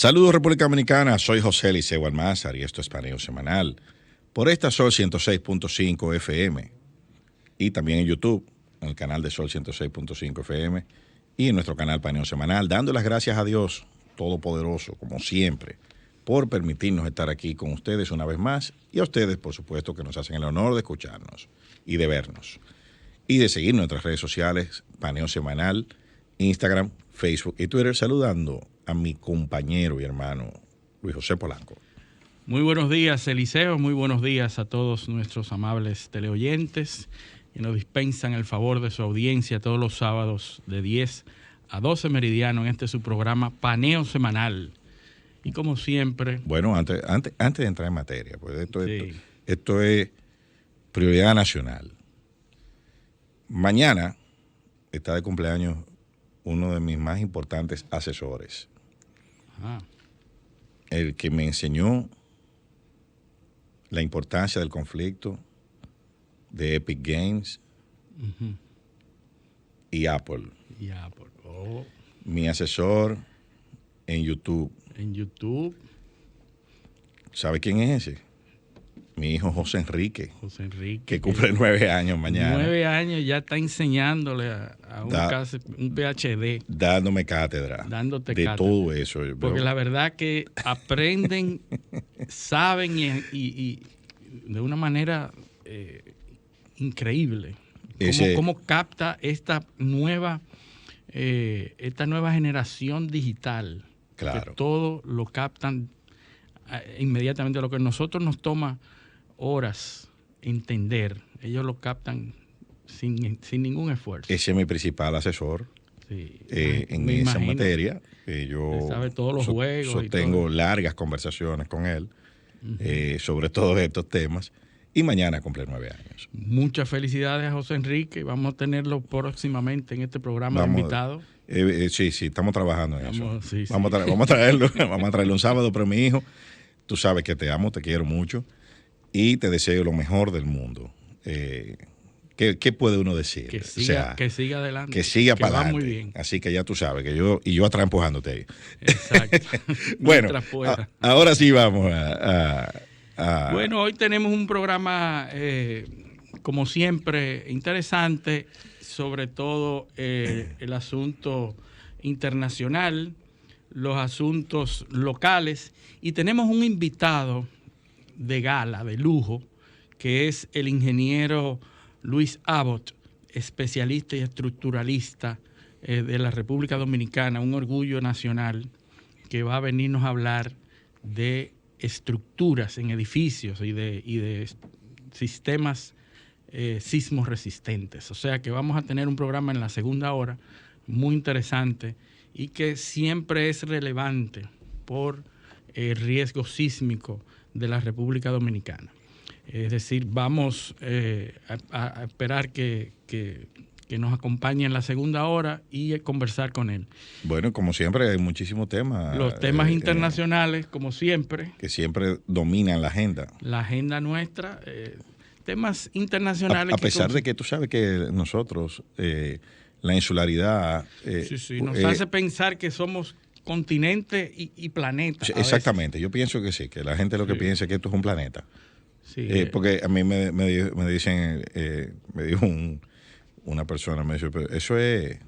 Saludos República Dominicana, soy José Liceo Almázar y esto es Paneo Semanal por esta Sol 106.5 FM y también en YouTube, en el canal de Sol 106.5 FM y en nuestro canal Paneo Semanal, dando las gracias a Dios Todopoderoso, como siempre, por permitirnos estar aquí con ustedes una vez más y a ustedes, por supuesto, que nos hacen el honor de escucharnos y de vernos y de seguir nuestras redes sociales, Paneo Semanal, Instagram, Facebook y Twitter, saludando a mi compañero y hermano Luis José Polanco. Muy buenos días, Eliseo. Muy buenos días a todos nuestros amables teleoyentes que nos dispensan el favor de su audiencia todos los sábados de 10 a 12 meridiano en este su programa Paneo Semanal. Y como siempre... Bueno, antes de entrar en materia, pues esto es prioridad nacional. Mañana está de cumpleaños uno de mis más importantes asesores. El que me enseñó la importancia del conflicto de Epic Games y Apple. Oh. Mi asesor en YouTube. En YouTube. ¿Sabe quién es ese? Mi hijo José Enrique. José Enrique. Que cumple 9 años mañana. 9 años ya está enseñándole a un PhD. Dándome cátedra. Dándote de cátedra. Todo eso. Porque la verdad que aprenden, saben y de una manera increíble. Cómo capta esta nueva generación digital. Claro. Que todo lo captan inmediatamente. Lo que a nosotros nos toma horas entender, ellos lo captan sin ningún esfuerzo. Ese es mi principal asesor. Sí, en esa materia. Yo sabe todos los juegos. Sostengo largas conversaciones con él sobre todos estos temas. Y mañana cumple 9 años. Muchas felicidades a José Enrique. Vamos a tenerlo próximamente en este programa de invitado. Sí, estamos trabajando en eso. Sí, vamos a traerlo. Vamos a traerlo un sábado, pero mi hijo, tú sabes que te amo, te quiero mucho y te deseo lo mejor del mundo. ¿Qué puede uno decir? Que siga adelante. Que siga para adelante. Muy bien. Así que ya tú sabes que yo atrás empujándote ahí. Exacto. Bueno, ahora sí vamos Bueno, hoy tenemos un programa, como siempre, interesante, sobre todo el asunto internacional, los asuntos locales, y tenemos un invitado de gala, de lujo, que es el ingeniero Luis Abbott, especialista y estructuralista de la República Dominicana, un orgullo nacional, que va a venirnos a hablar de estructuras en edificios y de sistemas sismos resistentes. O sea que vamos a tener un programa en la segunda hora muy interesante y que siempre es relevante por el riesgo sísmico de la República Dominicana. Es decir, vamos a esperar que nos acompañe en la segunda hora y conversar con él. Bueno, como siempre, hay muchísimos temas. Los temas internacionales, como siempre. Que siempre dominan la agenda. La agenda nuestra, temas internacionales. A pesar de que tú sabes que nosotros, la insularidad... nos hace pensar que somos continente y planeta. Exactamente, yo pienso que sí, que la gente lo que piensa es que esto es un planeta. Sí, porque a mí me dicen, me dijo una persona, me dice, pero eso es,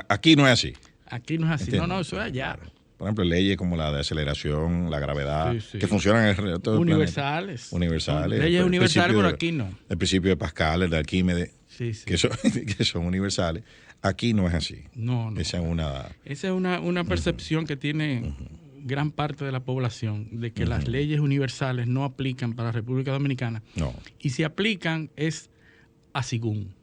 aquí no es así. Aquí no es así. ¿Entiendes? No, eso es allá. Por ejemplo, leyes como la de aceleración, la gravedad, que funcionan en el resto del universales. planeta. Universales. Leyes universales, pero aquí no. El principio de Pascal, el de Arquímedes, que son universales. Aquí no es así. No. Esa es una percepción que tiene gran parte de la población, de que las leyes universales no aplican para la República Dominicana. No. Y si aplican es asigún.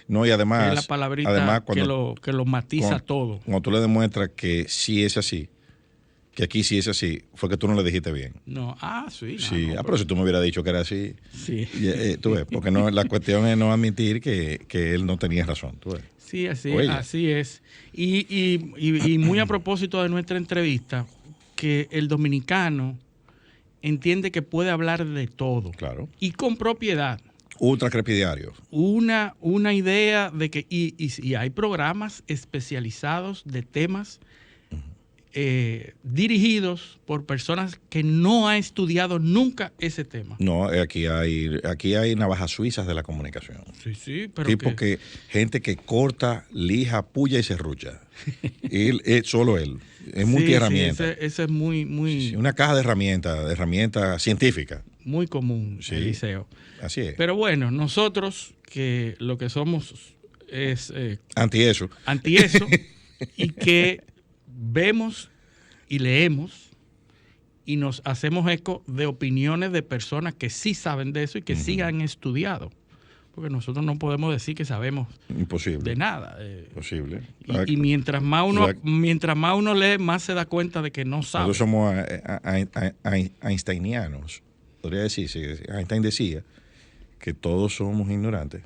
No, y además... Es la palabrita que lo matiza todo. Cuando tú le demuestras que sí es así, que aquí sí es así, fue que tú no le dijiste bien. No, sí. Sí, pero si tú me hubieras dicho que era así, sí. Tú ves, porque no, la cuestión es no admitir que él no tenía razón, tú ves. Sí, así es. Y muy a propósito de nuestra entrevista, que el dominicano entiende que puede hablar de todo. Claro. Y con propiedad. Ultra crepidiario. Una idea de que... Y hay programas especializados de temas dirigidos por personas que no han estudiado nunca ese tema. No, aquí hay navajas suizas de la comunicación. Sí, pero tipo gente que corta, lija, puya y serrucha. Solo él. Es multiherramienta. Ese es muy... Sí, una caja de herramientas científicas. Muy común, Eliseo. Así es. Pero bueno, nosotros que lo que somos es... anti eso. Y que vemos y leemos y nos hacemos eco de opiniones de personas que sí saben de eso y que sí han estudiado. Porque nosotros no podemos decir que sabemos de nada. Imposible. Y mientras más uno lee, más se da cuenta de que no sabe. Nosotros somos einsteinianos. Podría decirse, Einstein decía que todos somos ignorantes.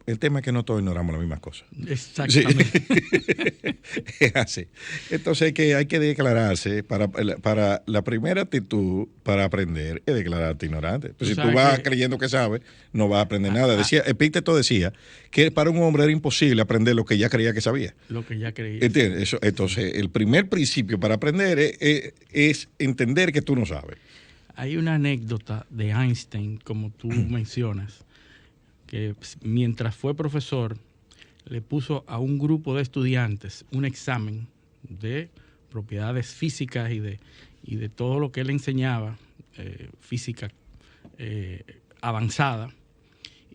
El tema es que no todos ignoramos las mismas cosas. Exactamente. Sí. Es así. Entonces hay que declararse. Para la primera actitud para aprender es declararte ignorante. Pues si tú vas creyendo que sabes, no vas a aprender nada. Epicteto decía que para un hombre era imposible aprender lo que ya creía que sabía. Lo que ya creía. ¿Entiendes? Eso, entonces, el primer principio para aprender es entender que tú no sabes. Hay una anécdota de Einstein, como tú mencionas, que mientras fue profesor, le puso a un grupo de estudiantes un examen de propiedades físicas y de todo lo que él enseñaba, física avanzada,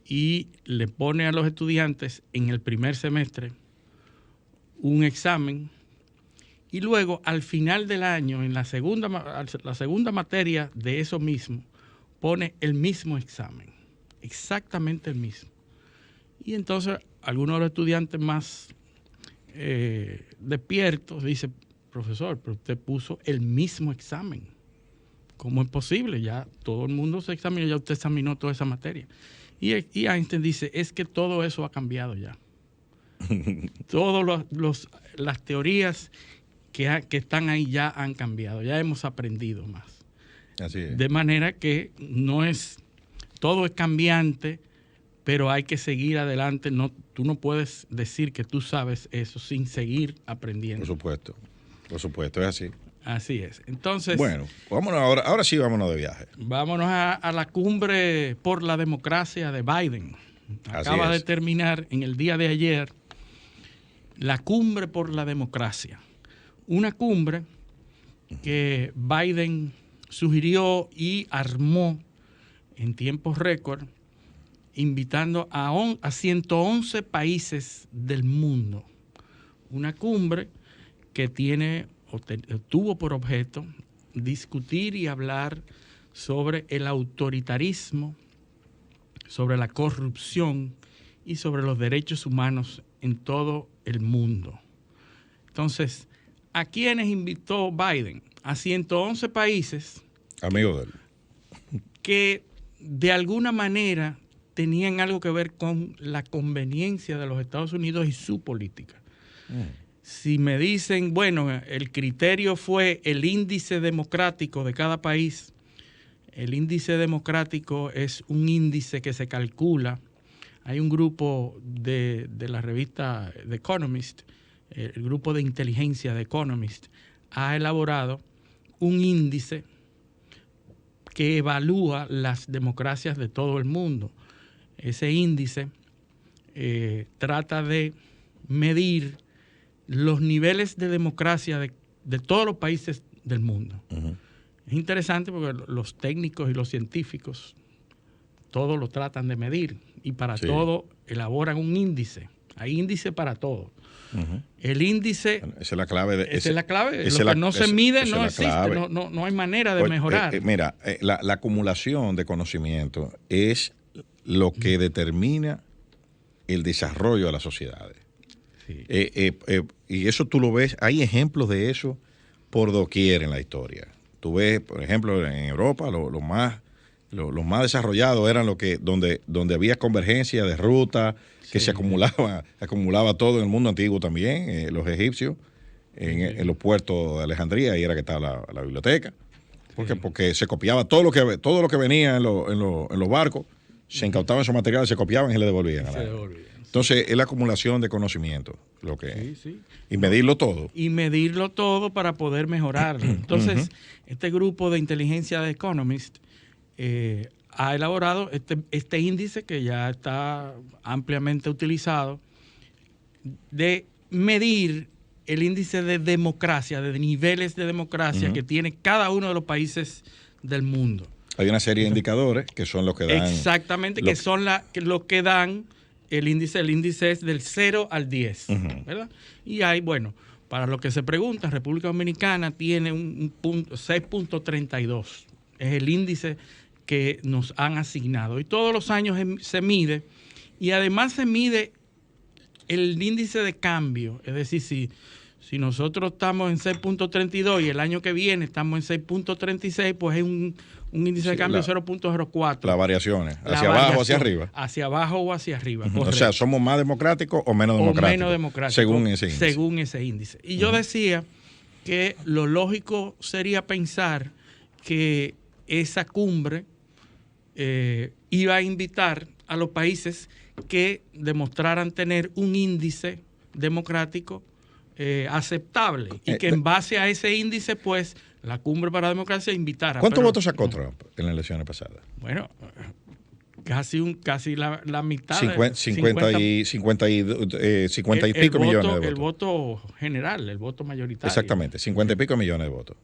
y le pone a los estudiantes en el primer semestre un examen, y luego al final del año, en la segunda materia de eso mismo, pone el mismo examen. Exactamente el mismo. Y entonces algunos de los estudiantes más despiertos dicen, profesor, pero usted puso el mismo examen. ¿Cómo es posible? Ya todo el mundo se examinó, ya usted examinó toda esa materia. Y Einstein dice, es que todo eso ha cambiado ya. Todas las teorías que están ahí ya han cambiado, ya hemos aprendido más. Así es. De manera que todo es cambiante, pero hay que seguir adelante. Tú no puedes decir que tú sabes eso sin seguir aprendiendo. Por supuesto, es así. Así es. Entonces, bueno, vámonos ahora sí vámonos de viaje. Vámonos a la cumbre por la democracia de Biden. Acaba de terminar en el día de ayer la cumbre por la democracia. Una cumbre que Biden sugirió y armó en tiempos récord, invitando a 111 países del mundo. Una cumbre que tuvo por objeto discutir y hablar sobre el autoritarismo, sobre la corrupción y sobre los derechos humanos en todo el mundo. Entonces, ¿a quiénes invitó Biden? A 111 países. Amigo de él. Que de alguna manera tenían algo que ver con la conveniencia de los Estados Unidos y su política. Si me dicen, bueno, el criterio fue el índice democrático de cada país, el índice democrático es un índice que se calcula. Hay un grupo de la revista The Economist, el grupo de inteligencia de Economist, ha elaborado un índice que evalúa las democracias de todo el mundo. Ese índice trata de medir los niveles de democracia de todos los países del mundo. Uh-huh. Es interesante porque los técnicos y los científicos todos lo tratan de medir y para todo elaboran un índice. Hay índice para todo. Uh-huh. El índice... Esa es la clave. Esa es la clave. Lo que no se mide no existe. No hay manera de mejorar. Mira, la acumulación de conocimiento es lo que determina el desarrollo de las sociedades. Sí. Y eso tú lo ves, hay ejemplos de eso por doquier en la historia. Tú ves, por ejemplo, en Europa, los más desarrollados eran donde había convergencia de ruta, que se acumulaba todo en el mundo antiguo también, los egipcios, en los puertos de Alejandría, ahí era que estaba la biblioteca, porque se copiaba todo lo que venía en los barcos, se incautaban esos materiales, se copiaban y se le devolvían. Entonces, es la acumulación de conocimiento, lo que Sí, sí. y medirlo todo. Y medirlo todo para poder mejorarlo. Entonces, este grupo de inteligencia de Economist ha elaborado este índice que ya está ampliamente utilizado de medir el índice de democracia, de niveles de democracia que tiene cada uno de los países del mundo. Hay una serie de indicadores que son los que dan... Exactamente, que son lo que dan el índice es del 0 al 10, ¿verdad? Y hay, bueno, para lo que se pregunta, República Dominicana tiene un punto 6.32, es el índice que nos han asignado. Y todos los años se mide, y además se mide el índice de cambio, es decir, si nosotros estamos en 6.32 y el año que viene estamos en 6.36, pues es un índice de cambio de 0.04. Las variaciones, hacia abajo o hacia arriba. Hacia abajo o hacia arriba. O sea, ¿somos más democráticos o menos democráticos? O menos democráticos. Según ese índice. Y yo decía que lo lógico sería pensar que esa cumbre iba a invitar a los países que demostraran tener un índice democrático aceptable y que en base a ese índice, pues, la Cumbre para la Democracia invitara. ¿Cuántos votos sacó Trump en las elecciones pasadas? Bueno, casi la mitad. 50 y pico millones de votos. El voto general, el voto mayoritario. Exactamente, 50 y pico millones de votos.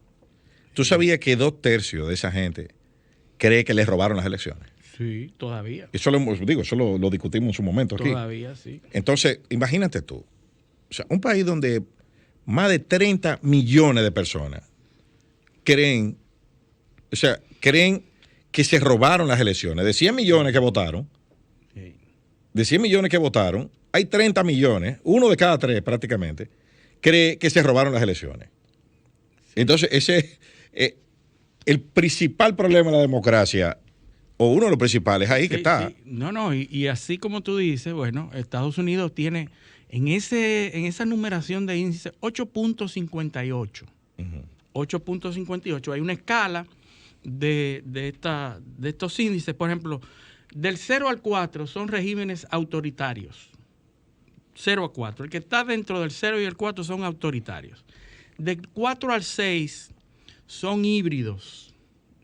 ¿Tú sabías que 2/3 de esa gente cree que les robaron las elecciones? Sí, todavía. Eso lo discutimos en su momento aquí. Todavía, sí. Entonces, imagínate tú. O sea, un país donde más de 30 millones de personas creen que se robaron las elecciones. De 100 millones que votaron, hay 30 millones, uno de cada 3 prácticamente, cree que se robaron las elecciones. Entonces, ese es el principal problema de la democracia, o uno de los principales, ahí que está. Sí. No, y así como tú dices, bueno, Estados Unidos tiene en esa numeración de índices 8.58. 8.58. Hay una escala de estos índices. Por ejemplo, del 0 al 4 son regímenes autoritarios. 0 a 4. El que está dentro del 0 y el 4 son autoritarios. Del 4 al 6 son híbridos.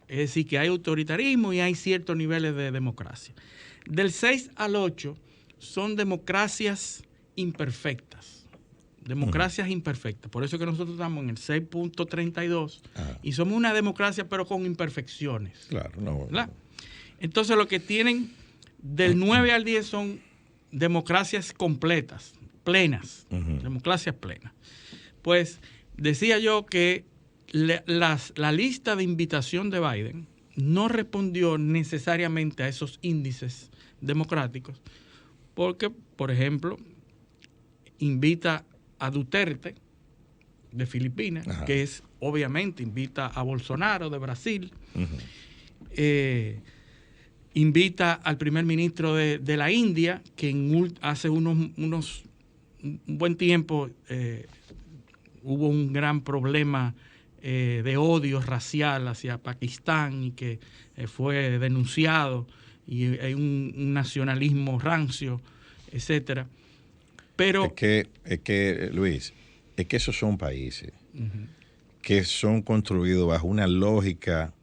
Es decir, que hay autoritarismo y hay ciertos niveles de democracia. Del 6 al 8 son democracias imperfectas. Democracias imperfectas. Por eso que nosotros estamos en el 6.32 y somos una democracia pero con imperfecciones. Claro, no. ¿Verdad? Entonces lo que tienen del 9 al 10 son democracias completas, plenas, democracias plenas. Pues decía yo que la lista de invitación de Biden no respondió necesariamente a esos índices democráticos porque, por ejemplo, invita a Duterte de Filipinas, que obviamente invita a Bolsonaro de Brasil, invita al primer ministro de la India, que hace un buen tiempo hubo un gran problema de odio racial hacia Pakistán y que fue denunciado y hay un nacionalismo rancio, etcétera. Pero es que Luis, es que esos son países que son construidos bajo una lógica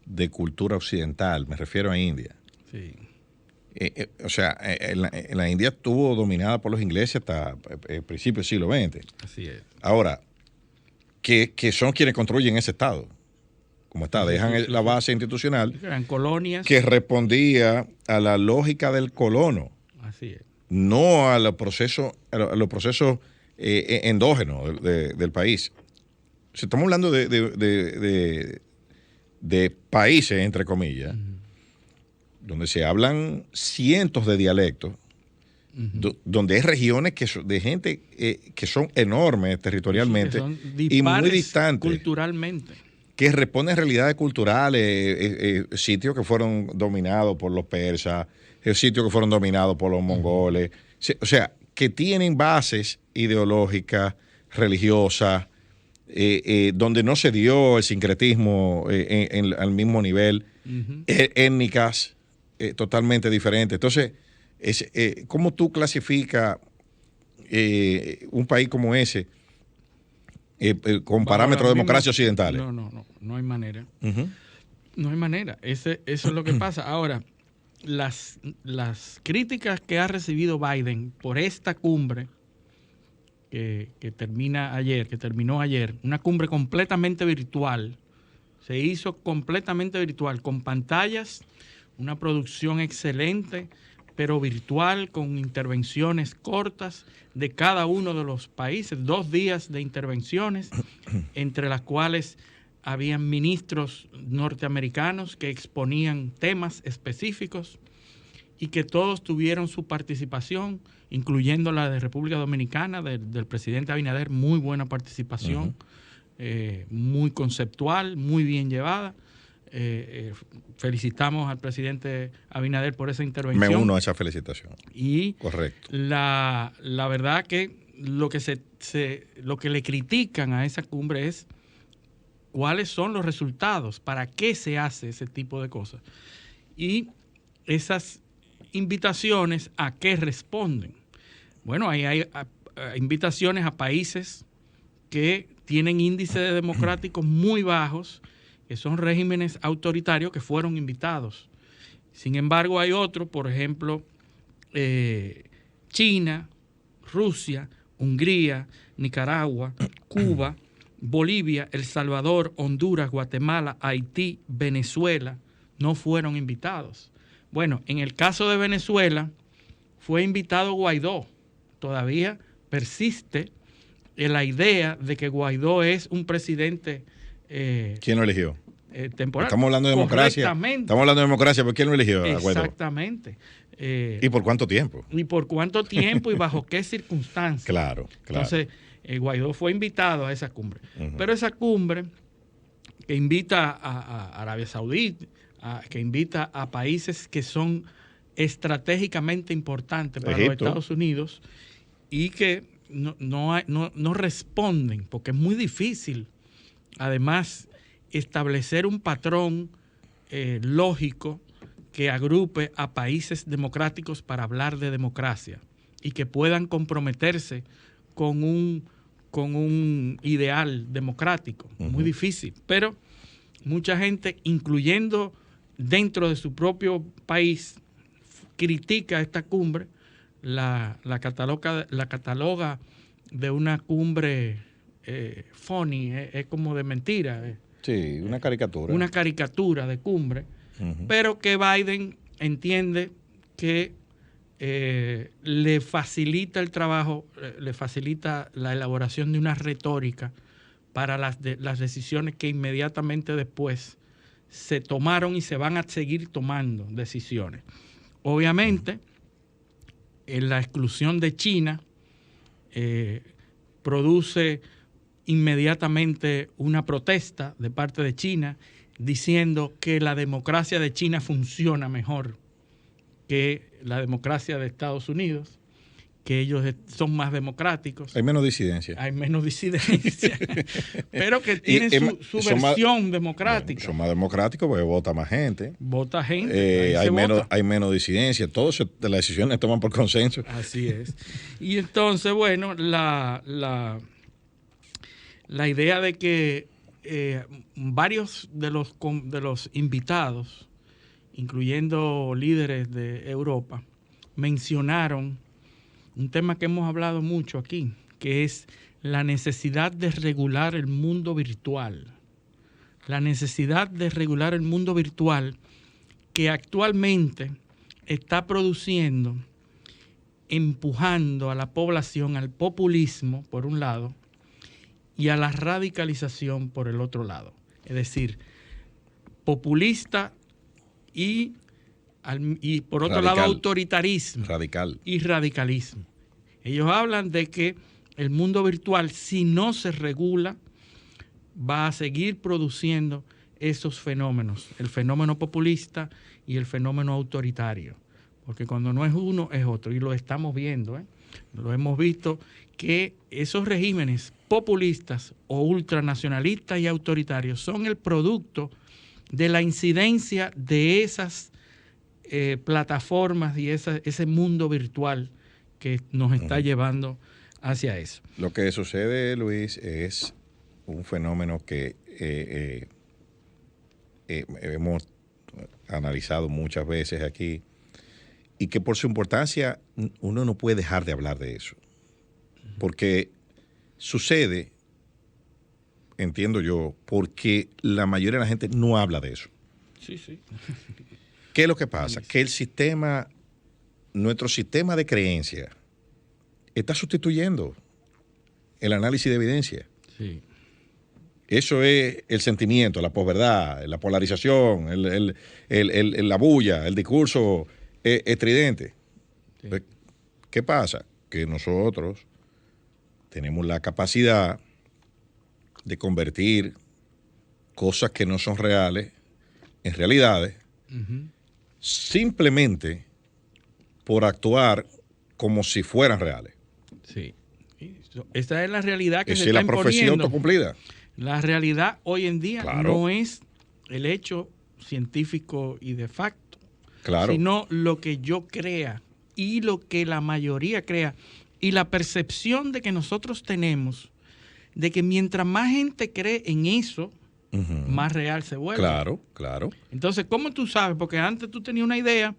de cultura occidental, me refiero a India. Sí. O sea, la India estuvo dominada por los ingleses hasta el principio del siglo XX. Así es. Ahora, que son quienes construyen ese Estado. Como está, dejan la base institucional Eran colonias. que respondía a la lógica del colono. Así es. No a los procesos endógenos del país. O sea, estamos hablando de países, entre comillas, donde se hablan cientos de dialectos, donde hay regiones de gente que son enormes territorialmente y muy distantes. Culturalmente. Que responden a realidades culturales, sitios que fueron dominados por los persas, sitios que fueron dominados por los mongoles. O sea, que tienen bases ideológicas, religiosas, donde no se dio el sincretismo al mismo nivel, étnicas totalmente diferentes. Entonces, ¿Cómo tú clasificas un país como ese con parámetros de democracia occidentales? No hay manera. No hay manera. Eso es lo que pasa. Ahora, las críticas que ha recibido Biden por esta cumbre que terminó ayer, una cumbre completamente virtual, se hizo completamente virtual, con pantallas, una producción excelente, pero virtual, con intervenciones cortas de cada uno de los países, 2 días de intervenciones, entre las cuales habían ministros norteamericanos que exponían temas específicos y que todos tuvieron su participación, incluyendo la de República Dominicana, del presidente Abinader, muy buena participación, muy conceptual, muy bien llevada. Felicitamos al presidente Abinader por esa intervención. Me uno a esa felicitación. Y correcto. La verdad que lo que le critican a esa cumbre es cuáles son los resultados, para qué se hace ese tipo de cosas. Y esas invitaciones, ¿a qué responden? Bueno, ahí hay invitaciones a países que tienen índices democráticos muy bajos, que son regímenes autoritarios que fueron invitados. Sin embargo, hay otros, por ejemplo, China, Rusia, Hungría, Nicaragua, Cuba, Bolivia, El Salvador, Honduras, Guatemala, Haití, Venezuela, no fueron invitados. Bueno, en el caso de Venezuela, fue invitado Guaidó. Todavía persiste la idea de que Guaidó es un presidente ¿quién lo eligió? Temporal. Estamos hablando de democracia. Estamos hablando de democracia, ¿pero quién lo eligió a Guaidó? Exactamente. ¿Y por cuánto tiempo? ¿Y por cuánto tiempo y bajo qué circunstancias? Claro. Entonces, Guaidó fue invitado a esa cumbre. Pero esa cumbre que invita a Arabia Saudita, que invita a países que son estratégicamente importantes para Egipto. los Estados Unidos y que no responden, porque es muy difícil, además, establecer un patrón lógico que agrupe a países democráticos para hablar de democracia y que puedan comprometerse con un ideal democrático. Muy difícil, pero mucha gente, incluyendo dentro de su propio país, critica esta cumbre, la cataloga de una cumbre funny, es como de mentira. Sí, una caricatura. Una caricatura de cumbre, pero que Biden entiende que le facilita el trabajo, le facilita la elaboración de una retórica para las decisiones que inmediatamente después se tomaron y se van a seguir tomando decisiones. Obviamente, la exclusión de China produce inmediatamente una protesta de parte de China diciendo que la democracia de China funciona mejor que la democracia de Estados Unidos, que ellos son más democráticos. Hay menos disidencia. Hay menos disidencia, pero que tienen su versión democrática. Son más democráticos porque vota más gente. Vota gente. Hay menos disidencia. Todas las decisiones se toman por consenso. Así es. Y entonces, bueno, la idea de que varios de los invitados, incluyendo líderes de Europa, mencionaron un tema que hemos hablado mucho aquí, que es la necesidad de regular el mundo virtual. La necesidad de regular el mundo virtual que actualmente está produciendo, empujando a la población al populismo, por un lado, y a la radicalización por el otro lado. Es decir, populista y por otro lado autoritarismo y radicalismo. Ellos hablan de que el mundo virtual, si no se regula, va a seguir produciendo esos fenómenos, el fenómeno populista y el fenómeno autoritario. Porque cuando no es uno, es otro. Y lo estamos viendo, lo hemos visto, que esos regímenes populistas o ultranacionalistas y autoritarios son el producto de la incidencia de esas plataformas y ese mundo virtual que nos está llevando hacia eso. Lo que sucede, Luis, es un fenómeno que hemos analizado muchas veces aquí y que por su importancia uno no puede dejar de hablar de eso. Porque sucede, entiendo yo, porque la mayoría de la gente no habla de eso. Sí, sí. ¿Qué es lo que pasa? Que nuestro sistema de creencia está sustituyendo el análisis de evidencia. Sí. Eso es el sentimiento, la posverdad, la polarización, la bulla, el discurso estridente. Sí. ¿Qué pasa? Que nosotros tenemos la capacidad de convertir cosas que no son reales en realidades, simplemente por actuar como si fueran reales. Sí. Esta es la realidad que se está la imponiendo. Profecía autocumplida. La realidad hoy en día claro. no es el hecho científico y de facto, claro. sino lo que yo crea y lo que la mayoría crea y la percepción de que nosotros tenemos de que mientras más gente cree en eso, más real se vuelve. Claro, claro. Entonces, ¿cómo tú sabes? Porque antes tú tenías una idea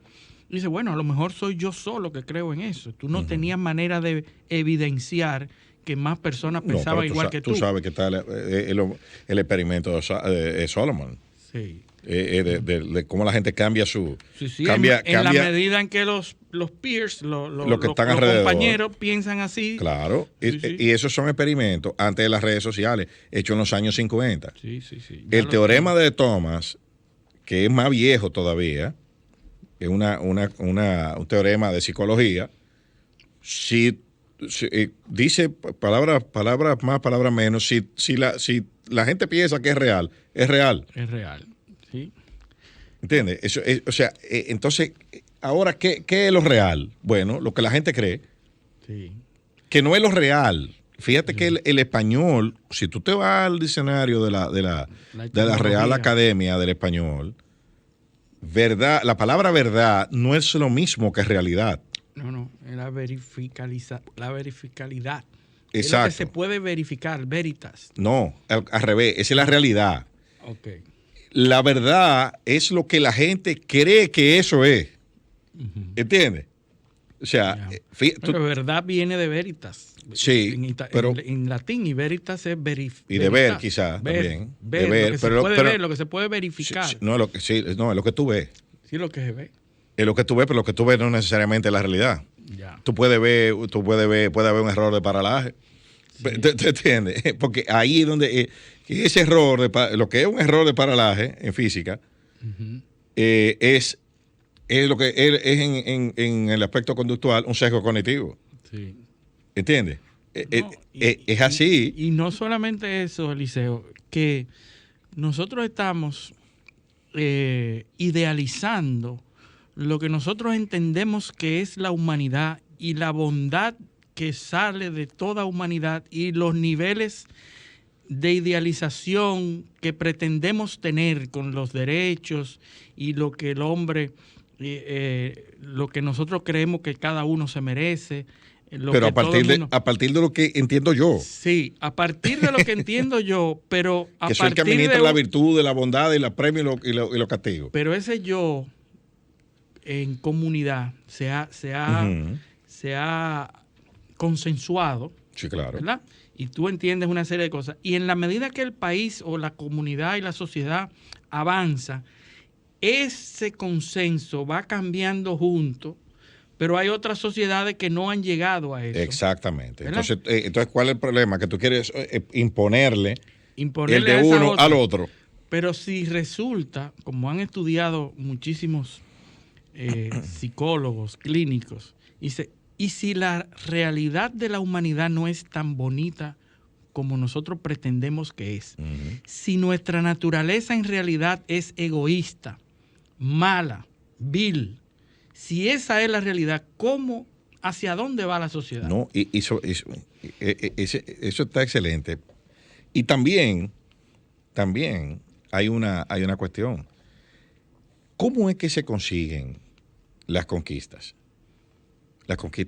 y dices, bueno, a lo mejor soy yo solo que creo en eso. Tú no tenías manera de evidenciar que más personas pensaban igual que tú. Tú sabes que está el experimento de Solomon. Sí. De cómo la gente cambia su... Sí, cambia, en la medida en que los peers, los que están alrededor, compañeros piensan así. Claro, y esos son experimentos antes de las redes sociales, hechos en los años 50. Sí. El teorema de Thomas, que es más viejo todavía, es un teorema de psicología, dice palabras más, palabras menos, si la gente piensa que es real, es real. Es real, sí. ¿Entiendes? Eso es, o sea, entonces, ahora, ¿qué es lo real? Bueno, lo que la gente cree, sí. Que no es lo real. Fíjate que el español, si tú te vas al diccionario de la Real Academia del Español, verdad, la palabra verdad no es lo mismo que realidad. No, es la verificalidad. Exacto. Es lo que se puede verificar, veritas. No, al revés, esa es la realidad. Ok. La verdad es lo que la gente cree que eso es. ¿Entiendes? O sea, pero verdad viene de veritas. Sí, en latín, y veritas es verificar. Y de ver, quizás, también. Ver, de ver, lo que se puede ver, lo que se puede verificar. Es lo que tú ves. Sí, lo que se ve. Es lo que tú ves, pero lo que tú ves no necesariamente es la realidad. Ya. Tú puede haber un error de paralaje. Sí. ¿Te entiendes? Porque ahí es donde ese error, lo que es un error de paralaje en física, es lo que es en el aspecto conductual un sesgo cognitivo. Sí. ¿Entiendes? Es así. Y no solamente eso, Eliseo, que nosotros estamos idealizando lo que nosotros entendemos que es la humanidad y la bondad que sale de toda humanidad y los niveles de idealización que pretendemos tener con los derechos y lo que el hombre, lo que nosotros creemos que cada uno se merece. Pero a partir de lo que entiendo yo. Sí, a partir de lo que entiendo yo, pero a que soy el que administra la virtud de la bondad y la premio y los castigos. Pero ese yo en comunidad se ha consensuado. Sí, claro. ¿Verdad? Y tú entiendes una serie de cosas. Y en la medida que el país o la comunidad y la sociedad avanza, ese consenso va cambiando junto, pero hay otras sociedades que no han llegado a eso. Exactamente. Entonces, ¿cuál es el problema? Que tú quieres imponerle el de a uno al otro. Pero si resulta, como han estudiado muchísimos psicólogos clínicos, dice, y si la realidad de la humanidad no es tan bonita como nosotros pretendemos que es, si nuestra naturaleza en realidad es egoísta, mala, vil, si esa es la realidad, ¿cómo, hacia dónde va la sociedad? No, y eso está excelente. Y también hay una cuestión. ¿Cómo es que se consiguen las conquistas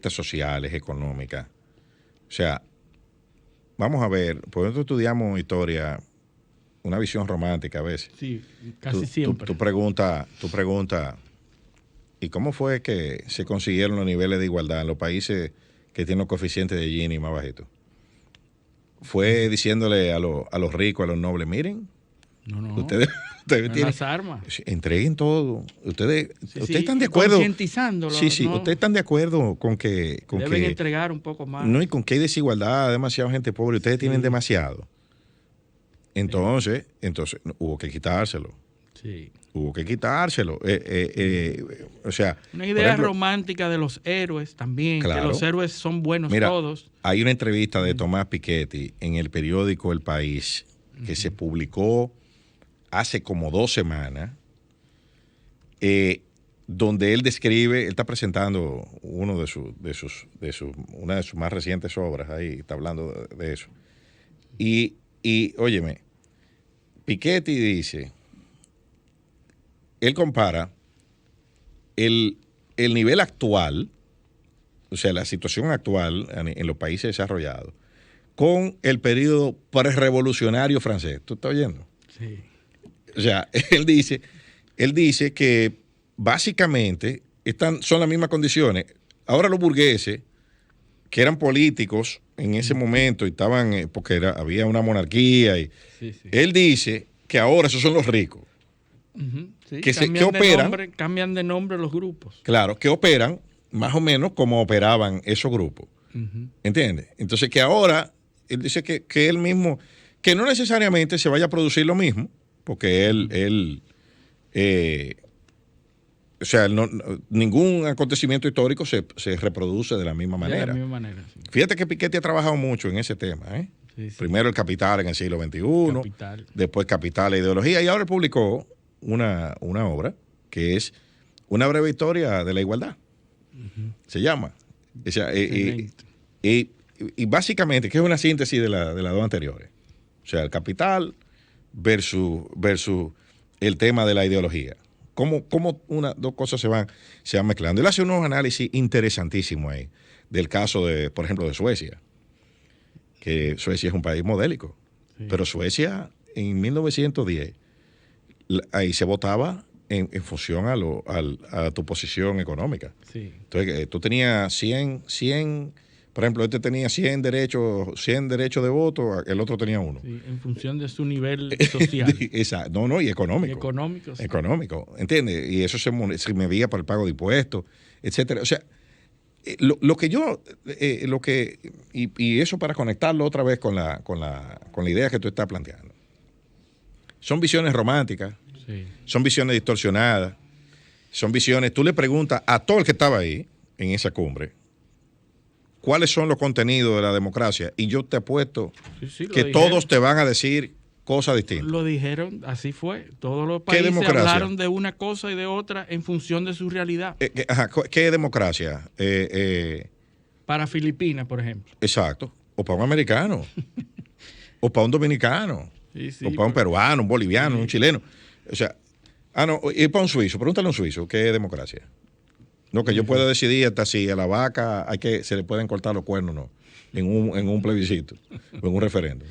sociales, económicas. O sea, vamos a ver, por ejemplo, estudiamos historia, una visión romántica a veces. Sí, casi siempre. Tú preguntas, ¿y cómo fue que se consiguieron los niveles de igualdad en los países que tienen los coeficientes de Gini más bajitos? Fue diciéndole a los ricos, a los nobles, miren, no. ustedes tienen las armas. Entreguen todo. Ustedes están de y acuerdo. Concientizándolo. Sí, ¿no? ustedes están de acuerdo con que deben entregar un poco más. No, y con que hay desigualdad, demasiada gente pobre, ustedes tienen demasiado. Entonces hubo que quitárselo. Sí. Hubo que quitárselo. O sea, una idea romántica de los héroes también, claro, que los héroes son buenos. Mira, todos. Hay una entrevista de Tomás Piketty en el periódico El País que se publicó hace como 2 semanas, donde él describe, él está presentando una de sus más recientes obras, ahí está hablando de eso. Y óyeme, Piketty dice, él compara el nivel actual, o sea, la situación actual en los países desarrollados, con el periodo prerevolucionario francés. ¿Tú estás oyendo? Sí. O sea, él dice que básicamente son las mismas condiciones. Ahora los burgueses, que eran políticos en ese momento y estaban, porque había una monarquía, él dice que ahora esos son los ricos. Sí, que operan. Cambian de nombre los grupos. Claro, que operan más o menos como operaban esos grupos. ¿Entiendes? Entonces que ahora, él dice que él mismo, que no necesariamente se vaya a producir lo mismo, porque o sea, ningún acontecimiento histórico se reproduce de la misma manera. De la misma manera, sí. Fíjate que Piketty ha trabajado mucho en ese tema. Sí. Primero el Capital en el siglo XXI, después Capital e Ideología, y ahora él publicó una obra que es Una breve historia de la igualdad. Se llama. O sea, y básicamente, que es una síntesis de las dos anteriores. O sea, el Capital versus el tema de la ideología. Cómo dos cosas se van mezclando. Él hace unos análisis interesantísimos ahí del caso por ejemplo, de Suecia. Que Suecia es un país modélico. Sí. Pero Suecia, en 1910, ahí se votaba en función a tu posición económica. Sí. Entonces, tú tenías 100, por ejemplo, este tenía 100 derechos de voto, el otro tenía 1. Sí, en función de su nivel social. Exacto. Y económico. Económico, sí. Económico, ¿entiendes? Y eso se medía para el pago de impuestos, etcétera. O sea, y eso para conectarlo otra vez con la idea que tú estás planteando. Son visiones románticas, sí. Son visiones distorsionadas, son visiones. Tú le preguntas a todo el que estaba ahí en esa cumbre cuáles son los contenidos de la democracia y yo te apuesto que todos te van a decir cosas distintas. Lo dijeron, así fue. Todos los países hablaron de una cosa y de otra en función de su realidad. ¿Qué es democracia? Para Filipinas, por ejemplo. Exacto. O para un americano. O para un dominicano. Sí, o para un peruano, un boliviano, un chileno. O sea, y para un suizo. Pregúntale a un suizo qué es democracia. No, que yo pueda decidir hasta si a la vaca se le pueden cortar los cuernos o no. En un plebiscito. O en un referéndum.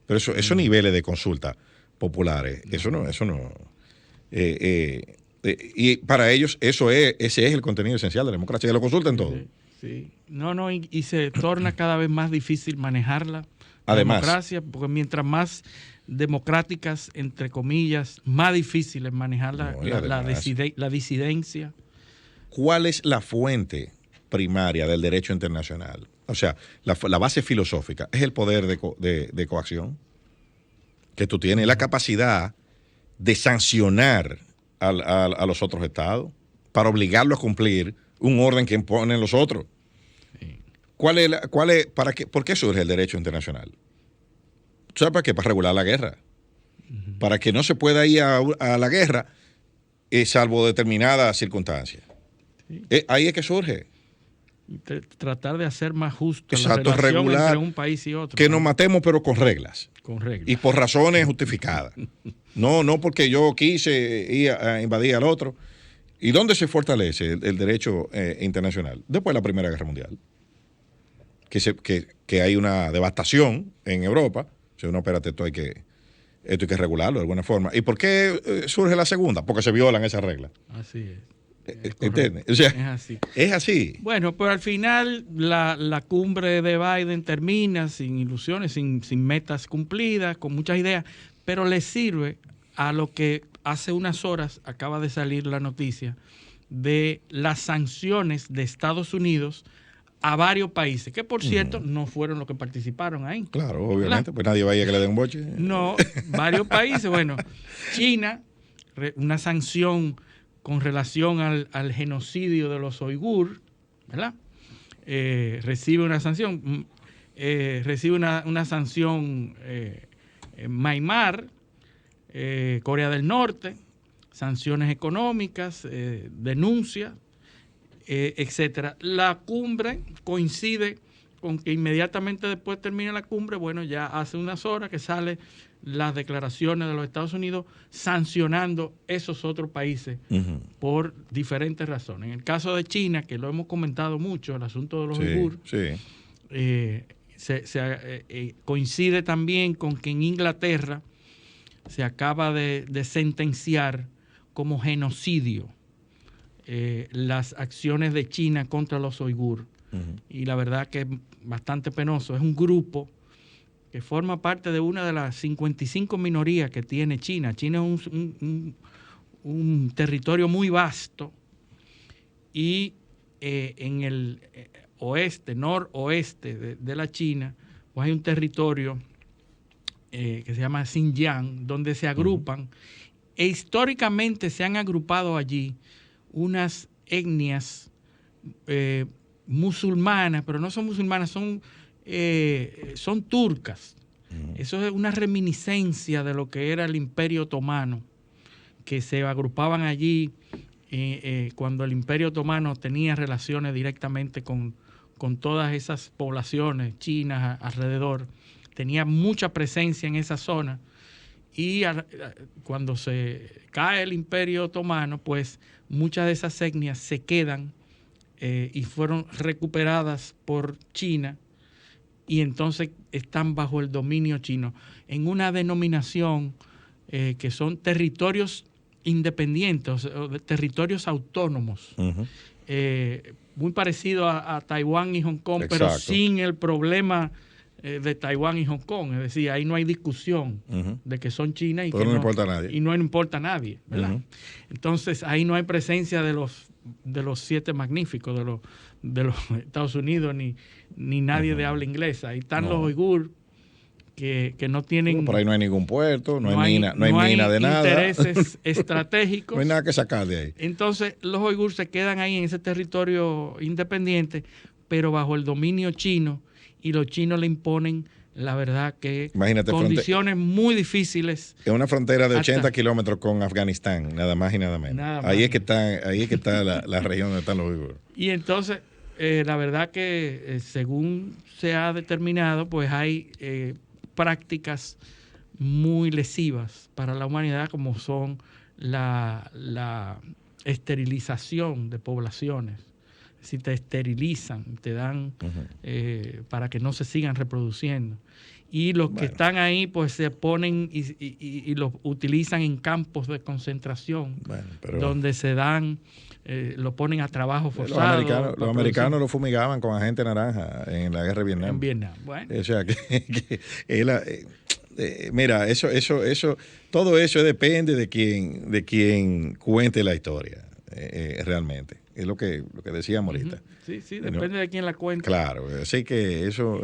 Pero esos niveles de consulta populares, eso no. Y para ellos ese es el contenido esencial de la democracia, que lo consulten todo. Sí. No, y se torna cada vez más difícil manejarla. Además, democracia, porque mientras más democráticas, entre comillas, más difícil es manejar la disidencia. ¿Cuál es la fuente primaria del derecho internacional? O sea, la base filosófica es el poder de coacción que tú tienes, la capacidad de sancionar a los otros estados para obligarlos a cumplir un orden que imponen los otros. Sí. ¿Por qué surge el derecho internacional? ¿Sabes para qué? Para regular la guerra. Uh-huh. Para que no se pueda ir a la guerra salvo determinadas circunstancias. Sí. Ahí es que surge. Tratar de hacer más justo la relación regular, entre un país y otro. Que nos matemos, pero con reglas. Con reglas. Y por razones justificadas. No porque yo quise ir a invadir al otro. ¿Y dónde se fortalece el derecho internacional? Después de la Primera Guerra Mundial. Que hay una devastación en Europa. O sea, no, espérate, esto hay que regularlo de alguna forma. ¿Y por qué surge la segunda? Porque se violan esas reglas. Así es. ¿Entiendes? O sea, es así. Es así. Bueno, pero al final la cumbre de Biden termina sin ilusiones, sin metas cumplidas, con muchas ideas, pero le sirve a lo que hace unas horas acaba de salir la noticia de las sanciones de Estados Unidos a varios países, que por cierto no fueron los que participaron ahí. Claro, obviamente, pues nadie vaya que le den un boche. No, varios países. Bueno, China, una sanción con relación al genocidio de los uigur, ¿verdad? Recibe una sanción. Recibe una sanción Myanmar, Corea del Norte, sanciones económicas, denuncias, etcétera. La cumbre coincide con que inmediatamente después termina la cumbre, bueno, ya hace unas horas que salen las declaraciones de los Estados Unidos sancionando esos otros países por diferentes razones. En el caso de China, que lo hemos comentado mucho, el asunto de los uigur, coincide también con que en Inglaterra se acaba de sentenciar como genocidio las acciones de China contra los uigur. Y la verdad que es bastante penoso. Es un grupo que forma parte de una de las 55 minorías que tiene China. China es un territorio muy vasto y en el noroeste de la China, pues hay un territorio que se llama Xinjiang, donde se agrupan, e históricamente se han agrupado allí unas etnias musulmanas, pero no son musulmanas, son turcas. Eso es una reminiscencia de lo que era el Imperio Otomano, que se agrupaban allí cuando el Imperio Otomano tenía relaciones directamente con todas esas poblaciones chinas alrededor. Tenía mucha presencia en esa zona y cuando se cae el Imperio Otomano, pues muchas de esas etnias se quedan y fueron recuperadas por China y entonces están bajo el dominio chino en una denominación que son territorios independientes, o territorios autónomos, muy parecido a Taiwán y Hong Kong. Exacto. Pero sin el problema de Taiwán y Hong Kong. Es decir, ahí no hay discusión de que son China y que no importa a nadie. Y no importa a nadie, ¿verdad? Entonces, ahí no hay presencia de los siete magníficos de los Estados Unidos ni nadie de habla inglesa. Ahí están los uigur que no tienen... Por ahí no hay ningún puerto, no hay mina de nada. Intereses estratégicos. No hay nada que sacar de ahí. Entonces, los uigur se quedan ahí en ese territorio independiente, pero bajo el dominio chino, y los chinos le imponen, la verdad, que condiciones muy difíciles. Es una frontera de 80 kilómetros con Afganistán, nada más y nada menos. Ahí es que está la región donde están los uigures. Y entonces, la verdad que según se ha determinado, pues hay prácticas muy lesivas para la humanidad, como son la esterilización de poblaciones. Si te esterilizan, te dan para que no se sigan reproduciendo. Y los que están ahí, pues se ponen y los utilizan en campos de concentración, donde se dan, lo ponen a trabajo forzado. Los americanos lo fumigaban con agente naranja en la guerra de Vietnam. En Vietnam, bueno. O sea, mira, todo eso depende de quien cuente la historia, realmente. Es lo que decíamos ahorita. Sí, depende de quién la cuente. Claro, así que eso.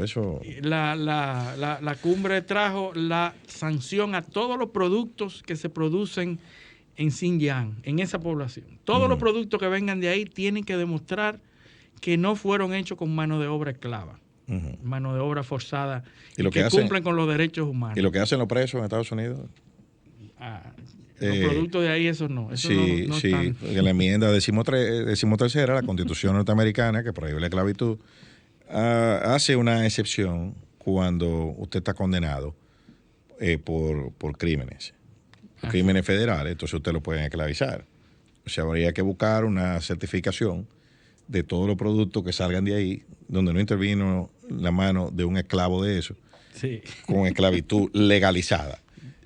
La cumbre trajo la sanción a todos los productos que se producen en Xinjiang, en esa población. Todos los productos que vengan de ahí tienen que demostrar que no fueron hechos con mano de obra esclava, mano de obra forzada, y que cumplen con los derechos humanos. ¿Y lo que hacen los presos en Estados Unidos? Los productos de ahí, eso no. Eso no sí, porque la enmienda 13ª de la Constitución norteamericana, que prohíbe la esclavitud, hace una excepción cuando usted está condenado por crímenes. Crímenes federales, entonces usted lo pueden esclavizar. O sea, habría que buscar una certificación de todos los productos que salgan de ahí, donde no intervino la mano de un esclavo de eso, sí, con esclavitud legalizada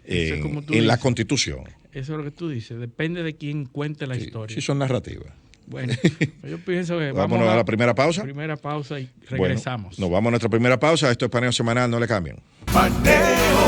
en la Constitución. Eso es lo que tú dices, depende de quién cuente la historia. Sí, son narrativas. Bueno, yo pienso que vámonos a la primera pausa. Primera pausa y regresamos. Bueno, nos vamos a nuestra primera pausa. Esto es Paneo Semanal, no le cambien. Paneo